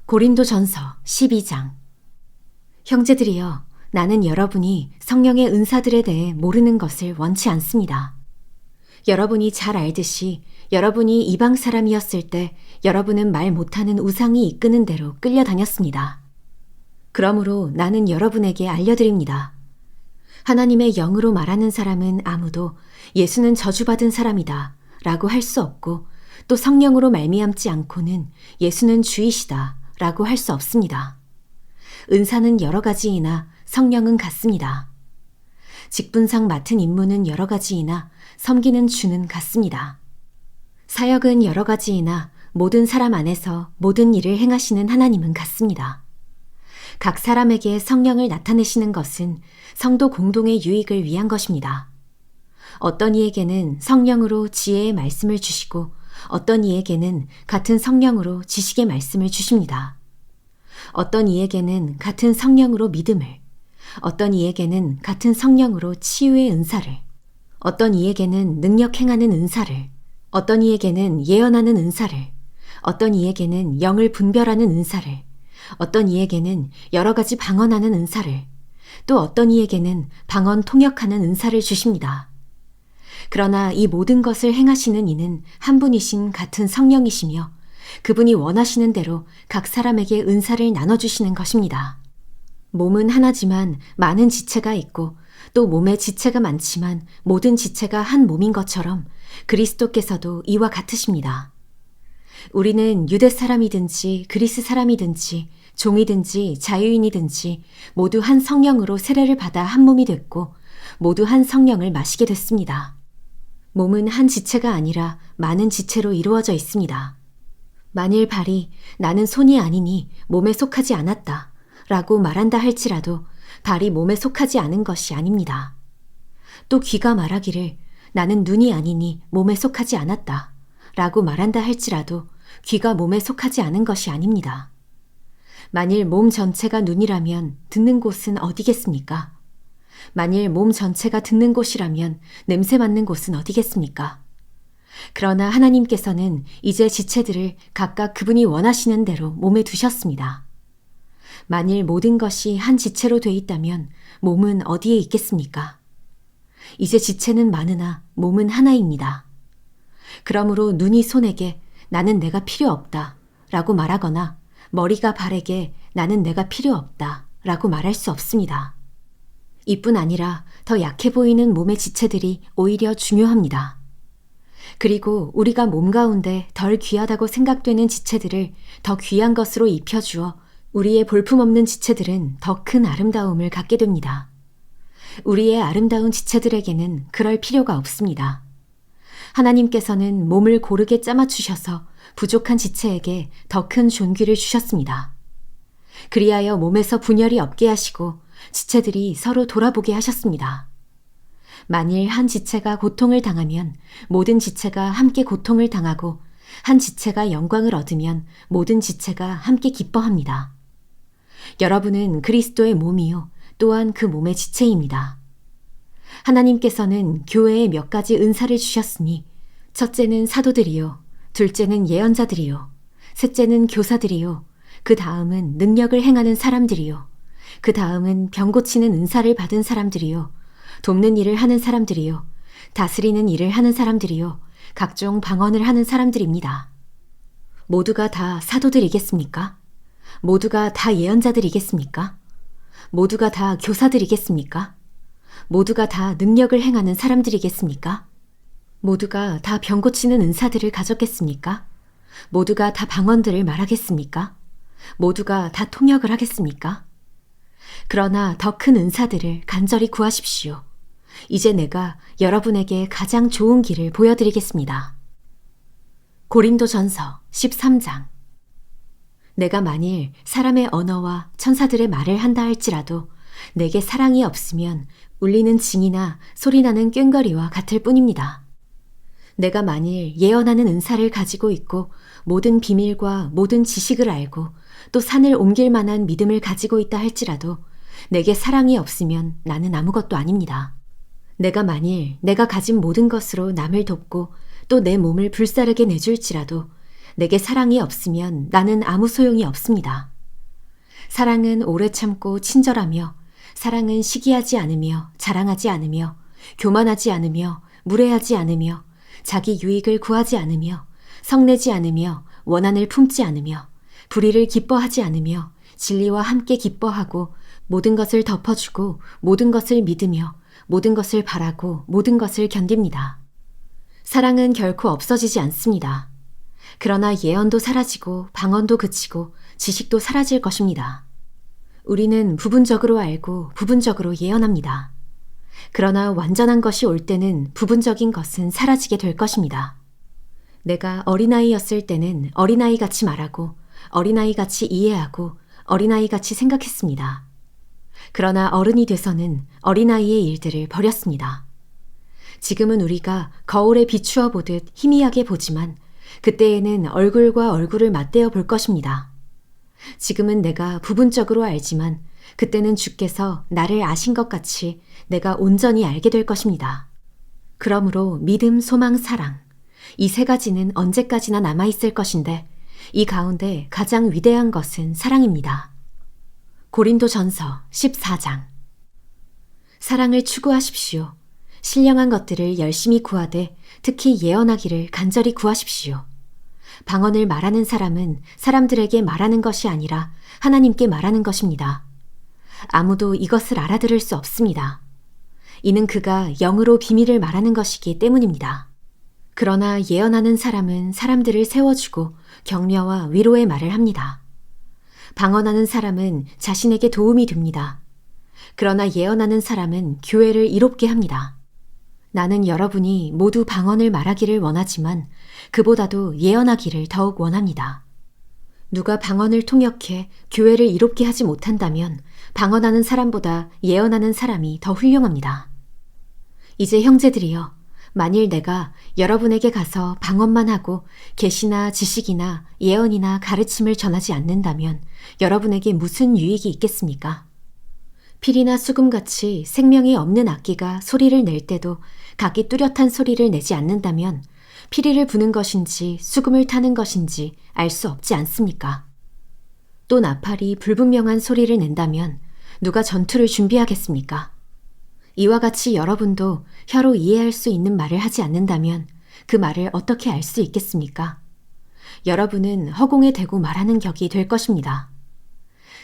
고린도전서 12장. 형제들이여, 나는 여러분이 성령의 은사들에 대해 모르는 것을 원치 않습니다. 여러분이 잘 알듯이 여러분이 이방 사람이었을 때 여러분은 말 못하는 우상이 이끄는 대로 끌려다녔습니다. 그러므로 나는 여러분에게 알려드립니다. 하나님의 영으로 말하는 사람은 아무도 예수는 저주받은 사람이다 라고 할 수 없고, 또 성령으로 말미암지 않고는 예수는 주이시다 라고 할 수 없습니다. 은사는 여러 가지이나 성령은 같습니다. 직분상 맡은 임무는 여러 가지이나 섬기는 주는 같습니다. 사역은 여러 가지이나 모든 사람 안에서 모든 일을 행하시는 하나님은 같습니다. 각 사람에게 성령을 나타내시는 것은 성도 공동의 유익을 위한 것입니다. 어떤 이에게는 성령으로 지혜의 말씀을 주시고 어떤 이에게는 같은 성령으로 지식의 말씀을 주십니다. 어떤 이에게는 같은 성령으로 믿음을, 어떤 이에게는 같은 성령으로 치유의 은사를, 어떤 이에게는 능력 행하는 은사를, 어떤 이에게는 예언하는 은사를, 어떤 이에게는 영을 분별하는 은사를, 어떤 이에게는 여러 가지 방언하는 은사를, 또 어떤 이에게는 방언 통역하는 은사를 주십니다. 그러나 이 모든 것을 행하시는 이는 한 분이신 같은 성령이시며 그분이 원하시는 대로 각 사람에게 은사를 나눠주시는 것입니다. 몸은 하나지만 많은 지체가 있고 또 몸에 지체가 많지만 모든 지체가 한 몸인 것처럼 그리스도께서도 이와 같으십니다. 우리는 유대 사람이든지 그리스 사람이든지 종이든지 자유인이든지 모두 한 성령으로 세례를 받아 한 몸이 됐고 모두 한 성령을 마시게 됐습니다. 몸은 한 지체가 아니라 많은 지체로 이루어져 있습니다. 만일 발이 나는 손이 아니니 몸에 속하지 않았다 라고 말한다 할지라도 발이 몸에 속하지 않은 것이 아닙니다. 또 귀가 말하기를 나는 눈이 아니니 몸에 속하지 않았다 라고 말한다 할지라도 귀가 몸에 속하지 않은 것이 아닙니다. 만일 몸 전체가 눈이라면 듣는 곳은 어디겠습니까? 만일 몸 전체가 듣는 곳이라면 냄새 맡는 곳은 어디겠습니까? 그러나 하나님께서는 이제 지체들을 각각 그분이 원하시는 대로 몸에 두셨습니다. 만일 모든 것이 한 지체로 돼 있다면 몸은 어디에 있겠습니까? 이제 지체는 많으나 몸은 하나입니다. 그러므로 눈이 손에게 나는 내가 필요 없다 라고 말하거나 머리가 발에게 나는 내가 필요 없다 라고 말할 수 없습니다. 이뿐 아니라 더 약해 보이는 몸의 지체들이 오히려 중요합니다. 그리고 우리가 몸 가운데 덜 귀하다고 생각되는 지체들을 더 귀한 것으로 입혀주어 우리의 볼품없는 지체들은 더 큰 아름다움을 갖게 됩니다. 우리의 아름다운 지체들에게는 그럴 필요가 없습니다. 하나님께서는 몸을 고르게 짜맞추셔서 부족한 지체에게 더 큰 존귀를 주셨습니다. 그리하여 몸에서 분열이 없게 하시고 지체들이 서로 돌아보게 하셨습니다. 만일 한 지체가 고통을 당하면 모든 지체가 함께 고통을 당하고 한 지체가 영광을 얻으면 모든 지체가 함께 기뻐합니다. 여러분은 그리스도의 몸이요 또한 그 몸의 지체입니다. 하나님께서는 교회에 몇 가지 은사를 주셨으니 첫째는 사도들이요, 둘째는 예언자들이요, 셋째는 교사들이요, 그 다음은 능력을 행하는 사람들이요, 그 다음은 병 고치는 은사를 받은 사람들이요, 돕는 일을 하는 사람들이요, 다스리는 일을 하는 사람들이요, 각종 방언을 하는 사람들입니다. 모두가 다 사도들이겠습니까? 모두가 다 예언자들이겠습니까? 모두가 다 교사들이겠습니까? 모두가 다 능력을 행하는 사람들이겠습니까? 모두가 다 병 고치는 은사들을 가졌겠습니까? 모두가 다 방언들을 말하겠습니까? 모두가 다 통역을 하겠습니까? 그러나 더 큰 은사들을 간절히 구하십시오. 이제 내가 여러분에게 가장 좋은 길을 보여드리겠습니다. 고린도전서 13장. 내가 만일 사람의 언어와 천사들의 말을 한다 할지라도 내게 사랑이 없으면 울리는 징이나 소리나는 꽹과리와 같을 뿐입니다. 내가 만일 예언하는 은사를 가지고 있고 모든 비밀과 모든 지식을 알고 또 산을 옮길 만한 믿음을 가지고 있다 할지라도 내게 사랑이 없으면 나는 아무것도 아닙니다. 내가 만일 내가 가진 모든 것으로 남을 돕고 또 내 몸을 불사르게 내줄지라도 내게 사랑이 없으면 나는 아무 소용이 없습니다. 사랑은 오래 참고 친절하며, 사랑은 시기하지 않으며, 자랑하지 않으며, 교만하지 않으며, 무례하지 않으며, 자기 유익을 구하지 않으며, 성내지 않으며, 원한을 품지 않으며, 불의를 기뻐하지 않으며, 진리와 함께 기뻐하고, 모든 것을 덮어주고, 모든 것을 믿으며, 모든 것을 바라고, 모든 것을 견딥니다. 사랑은 결코 없어지지 않습니다. 그러나 예언도 사라지고, 방언도 그치고, 지식도 사라질 것입니다. 우리는 부분적으로 알고 부분적으로 예언합니다. 그러나 완전한 것이 올 때는 부분적인 것은 사라지게 될 것입니다. 내가 어린아이였을 때는 어린아이같이 말하고 어린아이같이 이해하고 어린아이같이 생각했습니다. 그러나 어른이 돼서는 어린아이의 일들을 버렸습니다. 지금은 우리가 거울에 비추어 보듯 희미하게 보지만 그때에는 얼굴과 얼굴을 맞대어 볼 것입니다. 지금은 내가 부분적으로 알지만 그때는 주께서 나를 아신 것 같이 내가 온전히 알게 될 것입니다. 그러므로 믿음, 소망, 사랑 이 세 가지는 언제까지나 남아있을 것인데 이 가운데 가장 위대한 것은 사랑입니다. 고린도전서 14장 사랑을 추구하십시오. 신령한 것들을 열심히 구하되 특히 예언하기를 간절히 구하십시오. 방언을 말하는 사람은 사람들에게 말하는 것이 아니라 하나님께 말하는 것입니다. 아무도 이것을 알아들을 수 없습니다. 이는 그가 영으로 비밀을 말하는 것이기 때문입니다. 그러나 예언하는 사람은 사람들을 세워주고 격려와 위로의 말을 합니다. 방언하는 사람은 자신에게 도움이 됩니다. 그러나 예언하는 사람은 교회를 이롭게 합니다. 나는 여러분이 모두 방언을 말하기를 원하지만 그보다도 예언하기를 더욱 원합니다. 누가 방언을 통역해 교회를 이롭게 하지 못한다면 방언하는 사람보다 예언하는 사람이 더 훌륭합니다. 이제 형제들이여, 만일 내가 여러분에게 가서 방언만 하고 계시나 지식이나 예언이나 가르침을 전하지 않는다면 여러분에게 무슨 유익이 있겠습니까? 필이나 수금같이 생명이 없는 악기가 소리를 낼 때도 각기 뚜렷한 소리를 내지 않는다면 피리를 부는 것인지 수금을 타는 것인지 알 수 없지 않습니까? 또 나팔이 불분명한 소리를 낸다면 누가 전투를 준비하겠습니까? 이와 같이 여러분도 혀로 이해할 수 있는 말을 하지 않는다면 그 말을 어떻게 알 수 있겠습니까? 여러분은 허공에 대고 말하는 격이 될 것입니다.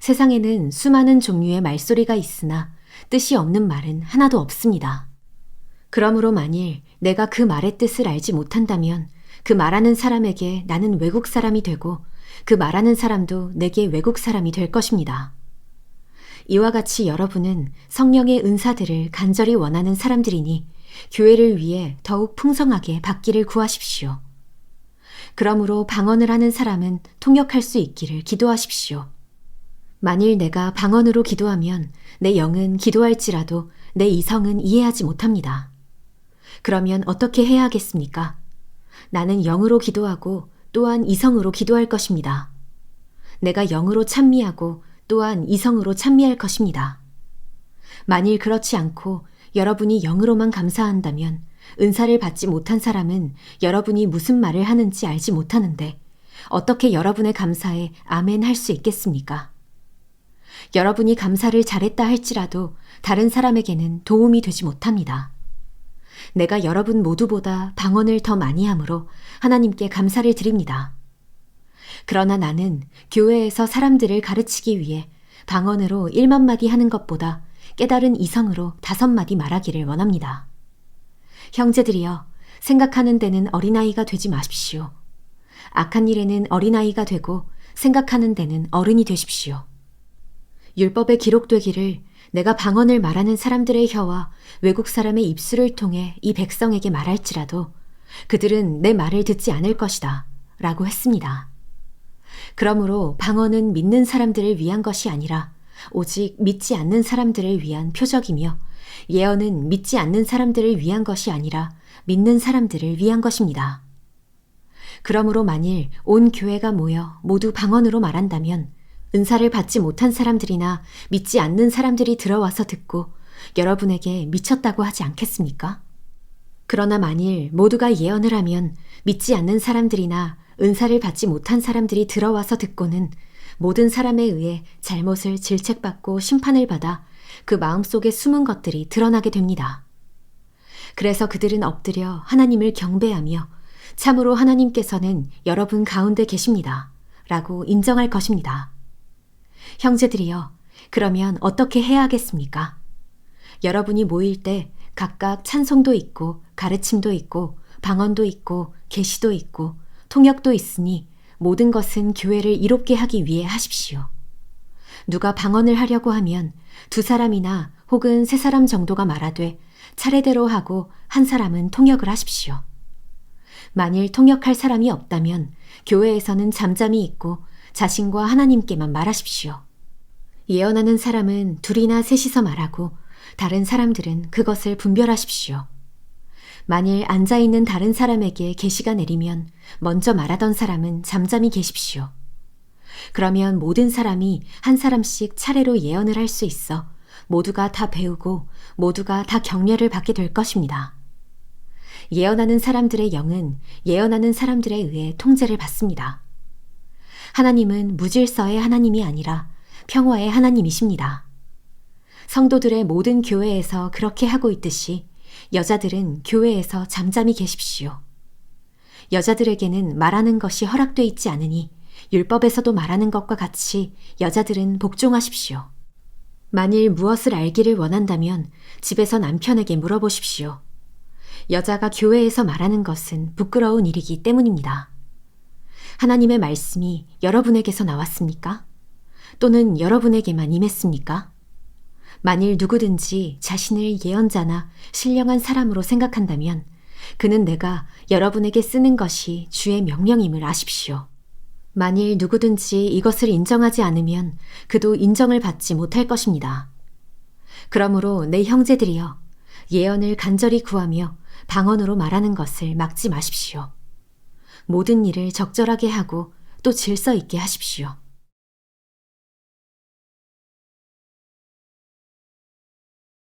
세상에는 수많은 종류의 말소리가 있으나 뜻이 없는 말은 하나도 없습니다. 그러므로 만일 내가 그 말의 뜻을 알지 못한다면 그 말하는 사람에게 나는 외국 사람이 되고 그 말하는 사람도 내게 외국 사람이 될 것입니다. 이와 같이 여러분은 성령의 은사들을 간절히 원하는 사람들이니 교회를 위해 더욱 풍성하게 받기를 구하십시오. 그러므로 방언을 하는 사람은 통역할 수 있기를 기도하십시오. 만일 내가 방언으로 기도하면 내 영은 기도할지라도 내 이성은 이해하지 못합니다. 그러면 어떻게 해야 하겠습니까? 나는 영으로 기도하고 또한 이성으로 기도할 것입니다. 내가 영으로 찬미하고 또한 이성으로 찬미할 것입니다. 만일 그렇지 않고 여러분이 영으로만 감사한다면 은사를 받지 못한 사람은 여러분이 무슨 말을 하는지 알지 못하는데 어떻게 여러분의 감사에 아멘 할 수 있겠습니까? 여러분이 감사를 잘했다 할지라도 다른 사람에게는 도움이 되지 못합니다. 내가 여러분 모두보다 방언을 더 많이 함으로 하나님께 감사를 드립니다. 그러나 나는 교회에서 사람들을 가르치기 위해 방언으로 1만 마디 하는 것보다 깨달은 이성으로 5마디 말하기를 원합니다. 형제들이여, 생각하는 데는 어린아이가 되지 마십시오. 악한 일에는 어린아이가 되고 생각하는 데는 어른이 되십시오. 율법에 기록되기를 내가 방언을 말하는 사람들의 혀와 외국 사람의 입술을 통해 이 백성에게 말할지라도 그들은 내 말을 듣지 않을 것이다 라고 했습니다. 그러므로 방언은 믿는 사람들을 위한 것이 아니라 오직 믿지 않는 사람들을 위한 표적이며 예언은 믿지 않는 사람들을 위한 것이 아니라 믿는 사람들을 위한 것입니다. 그러므로 만일 온 교회가 모여 모두 방언으로 말한다면 은사를 받지 못한 사람들이나 믿지 않는 사람들이 들어와서 듣고 여러분에게 미쳤다고 하지 않겠습니까? 그러나 만일 모두가 예언을 하면 믿지 않는 사람들이나 은사를 받지 못한 사람들이 들어와서 듣고는 모든 사람에 의해 잘못을 질책받고 심판을 받아 그 마음속에 숨은 것들이 드러나게 됩니다. 그래서 그들은 엎드려 하나님을 경배하며 참으로 하나님께서는 여러분 가운데 계십니다. 라고 인정할 것입니다. 형제들이여, 그러면 어떻게 해야 하겠습니까? 여러분이 모일 때 각각 찬송도 있고 가르침도 있고 방언도 있고 계시도 있고 통역도 있으니 모든 것은 교회를 이롭게 하기 위해 하십시오. 누가 방언을 하려고 하면 두 사람이나 혹은 세 사람 정도가 말하되 차례대로 하고 한 사람은 통역을 하십시오. 만일 통역할 사람이 없다면 교회에서는 잠잠히 있고 자신과 하나님께만 말하십시오. 예언하는 사람은 둘이나 셋이서 말하고 다른 사람들은 그것을 분별하십시오. 만일 앉아있는 다른 사람에게 계시가 내리면 먼저 말하던 사람은 잠잠히 계십시오. 그러면 모든 사람이 한 사람씩 차례로 예언을 할 수 있어 모두가 다 배우고 모두가 다 격려를 받게 될 것입니다. 예언하는 사람들의 영은 예언하는 사람들에 의해 통제를 받습니다. 하나님은 무질서의 하나님이 아니라 평화의 하나님이십니다. 성도들의 모든 교회에서 그렇게 하고 있듯이 여자들은 교회에서 잠잠히 계십시오. 여자들에게는 말하는 것이 허락돼 있지 않으니 율법에서도 말하는 것과 같이 여자들은 복종하십시오. 만일 무엇을 알기를 원한다면 집에서 남편에게 물어보십시오. 여자가 교회에서 말하는 것은 부끄러운 일이기 때문입니다. 하나님의 말씀이 여러분에게서 나왔습니까? 또는 여러분에게만 임했습니까? 만일 누구든지 자신을 예언자나 신령한 사람으로 생각한다면 그는 내가 여러분에게 쓰는 것이 주의 명령임을 아십시오. 만일 누구든지 이것을 인정하지 않으면 그도 인정을 받지 못할 것입니다. 그러므로 내 형제들이여, 예언을 간절히 구하며 방언으로 말하는 것을 막지 마십시오. 모든 일을 적절하게 하고 또 질서 있게 하십시오.